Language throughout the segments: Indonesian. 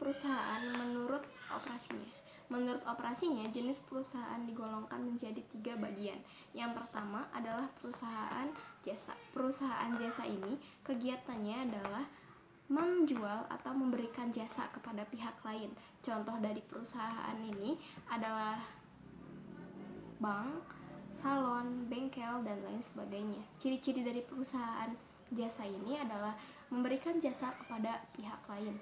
perusahaan menurut operasinya. Menurut operasinya, jenis perusahaan digolongkan menjadi 3 bagian. Yang pertama adalah perusahaan jasa. Perusahaan jasa ini kegiatannya adalah menjual atau memberikan jasa kepada pihak lain. Contoh dari perusahaan ini adalah bank, salon, bengkel, dan lain sebagainya. Ciri-ciri dari perusahaan jasa ini adalah memberikan jasa kepada pihak lain.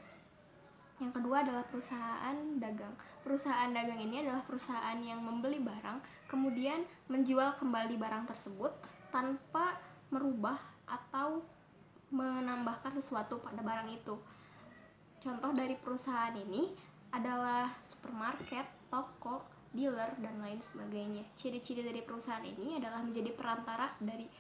Yang kedua adalah perusahaan dagang. Perusahaan dagang ini adalah perusahaan yang membeli barang, kemudian menjual kembali barang tersebut tanpa merubah atau menambahkan sesuatu pada barang itu. Contoh dari perusahaan ini adalah supermarket, toko, dealer, dan lain sebagainya. Ciri-ciri dari perusahaan ini adalah menjadi perantara dari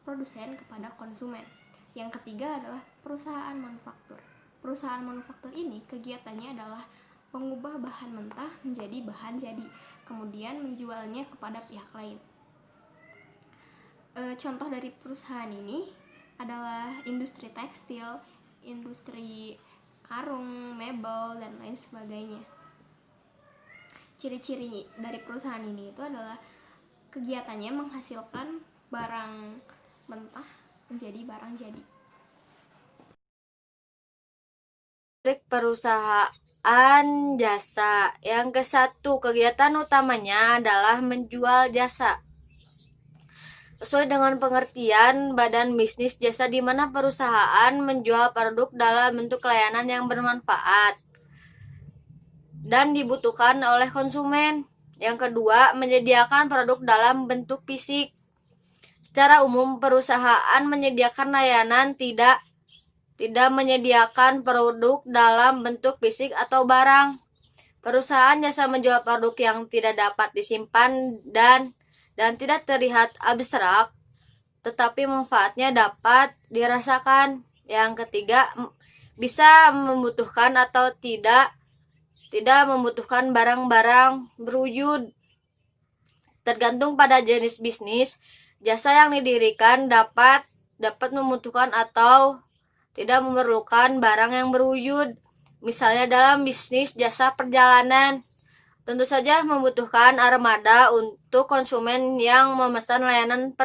produsen kepada konsumen. Yang ketiga adalah perusahaan manufaktur. Perusahaan manufaktur ini kegiatannya adalah mengubah bahan mentah menjadi bahan jadi, kemudian menjualnya kepada pihak lain. Contoh dari perusahaan ini adalah industri tekstil, industri karung, mebel, dan lain sebagainya. Ciri-ciri dari perusahaan ini itu adalah kegiatannya menghasilkan barang mentah menjadi barang jadi. Perusahaan jasa. Yang ke-1, kegiatan utamanya adalah menjual jasa. Sesuai dengan pengertian badan bisnis jasa, di mana perusahaan menjual produk dalam bentuk layanan yang bermanfaat dan dibutuhkan oleh konsumen. Yang kedua, menyediakan produk dalam bentuk fisik. Secara umum, perusahaan menyediakan layanan, tidak menyediakan produk dalam bentuk fisik atau barang. Perusahaan jasa menjual produk yang tidak dapat disimpan dan tidak terlihat abstrak, tetapi manfaatnya dapat dirasakan. Yang ketiga, bisa membutuhkan atau tidak membutuhkan barang-barang berwujud. Tergantung pada jenis bisnis, jasa yang didirikan dapat membutuhkan atau tidak memerlukan barang yang berwujud. Misalnya dalam bisnis jasa perjalanan, tentu saja membutuhkan armada untuk konsumen yang memesan layanan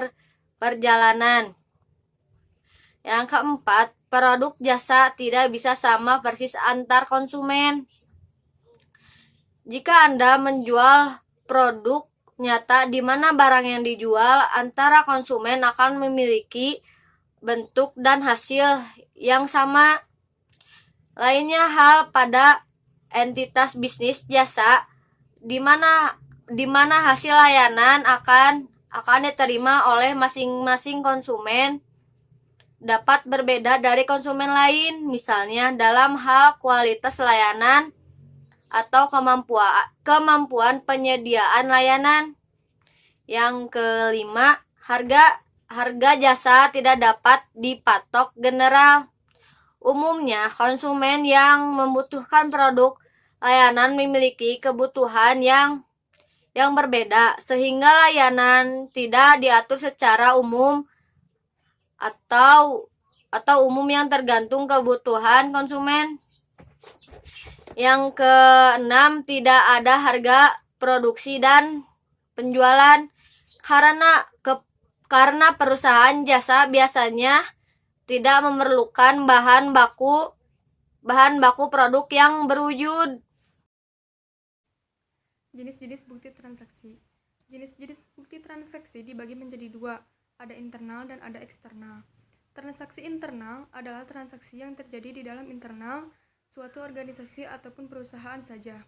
perjalanan. Yang keempat, produk jasa tidak bisa sama persis antar konsumen. Jika Anda menjual produk nyata di mana barang yang dijual, antara konsumen akan memiliki bentuk dan hasil yang sama. Lainnya hal pada entitas bisnis jasa di mana hasil layanan akan diterima oleh masing-masing konsumen dapat berbeda dari konsumen lain, misalnya dalam hal kualitas layanan atau kemampuan penyediaan layanan. Yang kelima, harga jasa tidak dapat dipatok general. Umumnya, konsumen yang membutuhkan produk layanan memiliki kebutuhan yang berbeda, sehingga layanan tidak diatur secara umum atau umum yang tergantung kebutuhan konsumen. Yang keenam, tidak ada harga produksi dan penjualan karena perusahaan jasa biasanya tidak memerlukan bahan baku produk yang berwujud. Jenis-jenis bukti transaksi. Jenis-jenis bukti transaksi dibagi menjadi 2, ada internal dan ada eksternal. Transaksi internal adalah transaksi yang terjadi di dalam internal suatu organisasi ataupun perusahaan saja.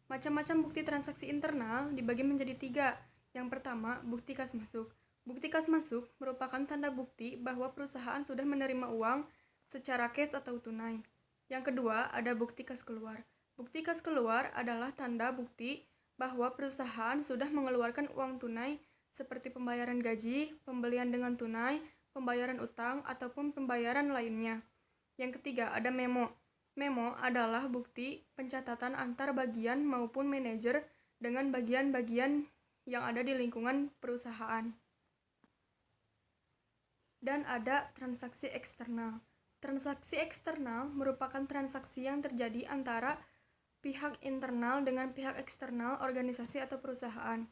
Macam-macam bukti transaksi internal dibagi menjadi 3. Yang pertama, bukti kas masuk. Bukti kas masuk merupakan tanda bukti bahwa perusahaan sudah menerima uang secara cash atau tunai. Yang kedua, ada bukti kas keluar. Bukti kas keluar adalah tanda bukti bahwa perusahaan sudah mengeluarkan uang tunai seperti pembayaran gaji, pembelian dengan tunai, pembayaran utang, ataupun pembayaran lainnya. Yang ketiga, ada memo. Memo adalah bukti pencatatan antar bagian maupun manajer dengan bagian-bagian yang ada di lingkungan perusahaan. Dan ada transaksi eksternal. Transaksi eksternal merupakan transaksi yang terjadi antara pihak internal dengan pihak eksternal organisasi atau perusahaan.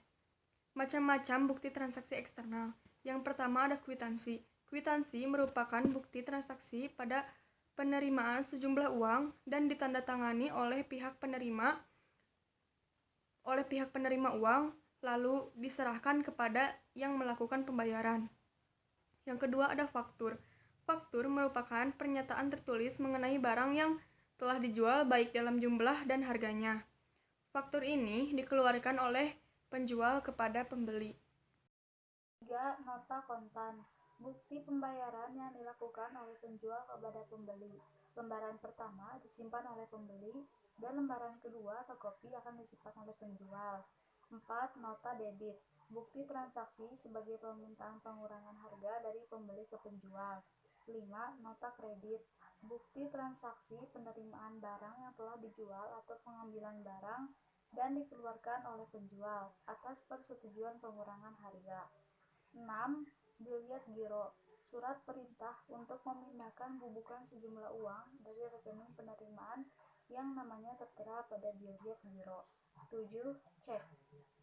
Macam-macam bukti transaksi eksternal. Yang pertama ada kwitansi. Kwitansi merupakan bukti transaksi pada penerimaan sejumlah uang dan ditandatangani oleh pihak penerima uang lalu diserahkan kepada yang melakukan pembayaran. Yang kedua ada faktur. Faktur merupakan pernyataan tertulis mengenai barang yang telah dijual baik dalam jumlah dan harganya. Faktur ini dikeluarkan oleh penjual kepada pembeli. 3. Nota kontan. Bukti pembayaran yang dilakukan oleh penjual kepada pembeli. Lembaran pertama disimpan oleh pembeli dan lembaran kedua atau kopi akan disimpan oleh penjual. 4. Nota debit. Bukti transaksi sebagai permintaan pengurangan harga dari pembeli ke penjual. 5. Nota kredit. Bukti transaksi penerimaan barang yang telah dijual atau pengambilan barang dan dikeluarkan oleh penjual atas persetujuan pengurangan harga. 6. Biliet giro. Surat perintah untuk memindahkan bubukan sejumlah uang dari rekening penerimaan yang namanya tertera pada biliet giro. 7. Cek.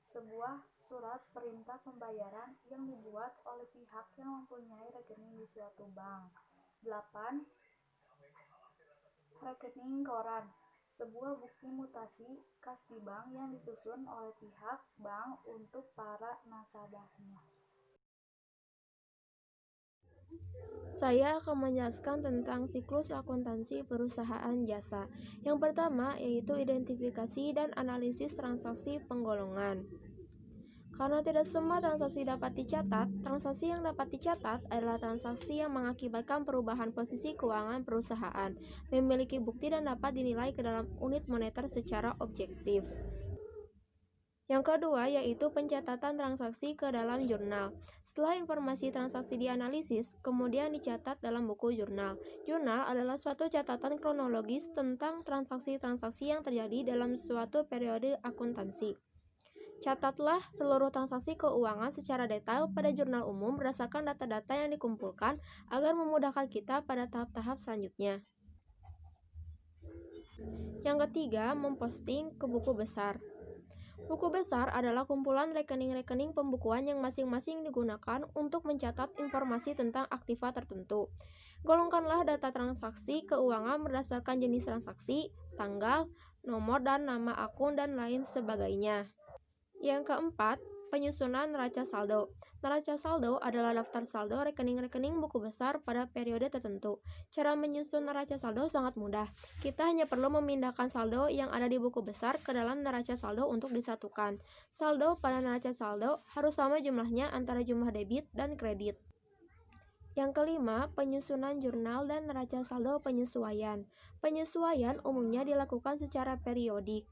Sebuah surat perintah pembayaran yang dibuat oleh pihak yang mempunyai rekening di suatu bank. 8. Rekening koran. Sebuah bukti mutasi kas di bank yang disusun oleh pihak bank untuk para nasabahnya. Saya akan menjelaskan tentang siklus akuntansi perusahaan jasa. Yang pertama yaitu identifikasi dan analisis transaksi penggolongan. Karena tidak semua transaksi dapat dicatat, transaksi yang dapat dicatat adalah transaksi yang mengakibatkan perubahan posisi keuangan perusahaan, memiliki bukti dan dapat dinilai ke dalam unit moneter secara objektif. Yang kedua yaitu pencatatan transaksi ke dalam jurnal. Setelah informasi transaksi dianalisis, kemudian dicatat dalam buku jurnal. Jurnal adalah suatu catatan kronologis tentang transaksi-transaksi yang terjadi dalam suatu periode akuntansi. Catatlah seluruh transaksi keuangan secara detail pada jurnal umum berdasarkan data-data yang dikumpulkan agar memudahkan kita pada tahap-tahap selanjutnya. Yang ketiga, memposting ke buku besar. Buku besar adalah kumpulan rekening-rekening pembukuan yang masing-masing digunakan untuk mencatat informasi tentang aktiva tertentu. Golongkanlah data transaksi keuangan berdasarkan jenis transaksi, tanggal, nomor dan nama akun, dan lain sebagainya. Yang keempat, penyusunan neraca saldo. Neraca saldo adalah daftar saldo rekening-rekening buku besar pada periode tertentu. Cara menyusun neraca saldo sangat mudah. Kita hanya perlu memindahkan saldo yang ada di buku besar ke dalam neraca saldo untuk disatukan. Saldo pada neraca saldo harus sama jumlahnya antara jumlah debit dan kredit. Yang kelima, penyusunan jurnal dan neraca saldo penyesuaian. Penyesuaian umumnya dilakukan secara periodik.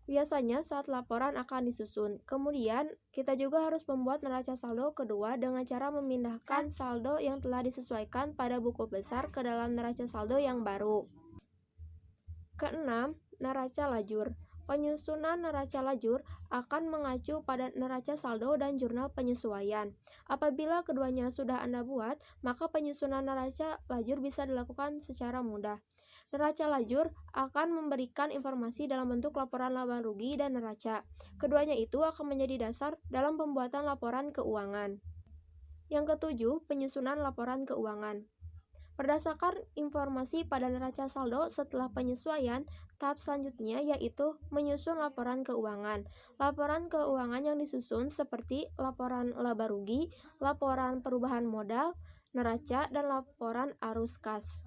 Biasanya saat laporan akan disusun. Kemudian, kita juga harus membuat neraca saldo kedua dengan cara memindahkan saldo yang telah disesuaikan pada buku besar ke dalam neraca saldo yang baru. Keenam, neraca lajur. Penyusunan neraca lajur akan mengacu pada neraca saldo dan jurnal penyesuaian. Apabila keduanya sudah Anda buat, maka penyusunan neraca lajur bisa dilakukan secara mudah. Neraca lajur akan memberikan informasi dalam bentuk laporan laba rugi dan neraca. Keduanya itu akan menjadi dasar dalam pembuatan laporan keuangan. Yang ketujuh, penyusunan laporan keuangan. Berdasarkan informasi pada neraca saldo setelah penyesuaian, tahap selanjutnya yaitu menyusun laporan keuangan. Laporan keuangan yang disusun seperti laporan laba rugi, laporan perubahan modal, neraca, dan laporan arus kas.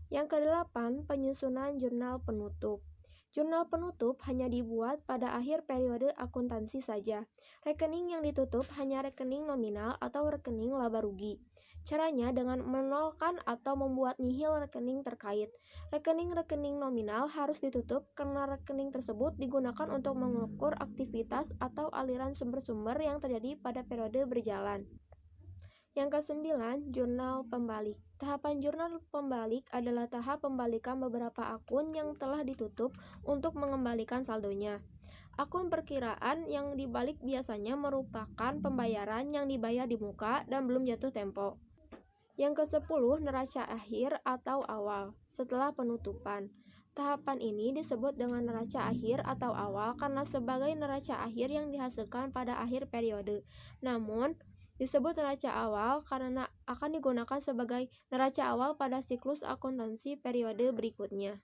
Yang kedelapan, penyusunan jurnal penutup. Jurnal penutup hanya dibuat pada akhir periode akuntansi saja. Rekening yang ditutup hanya rekening nominal atau rekening laba rugi. Caranya dengan menolkan atau membuat nihil rekening terkait. Rekening-rekening nominal harus ditutup karena rekening tersebut digunakan untuk mengukur aktivitas atau aliran sumber-sumber yang terjadi pada periode berjalan. Yang kesembilan, jurnal pembalik. Tahapan jurnal pembalik adalah tahap pembalikan beberapa akun yang telah ditutup untuk mengembalikan saldonya. Akun perkiraan yang dibalik biasanya merupakan pembayaran yang dibayar di muka dan belum jatuh tempo. Yang ke-10, neraca akhir atau awal setelah penutupan. Tahapan ini disebut dengan neraca akhir atau awal karena sebagai neraca akhir yang dihasilkan pada akhir periode. Namun, disebut neraca awal karena akan digunakan sebagai neraca awal pada siklus akuntansi periode berikutnya.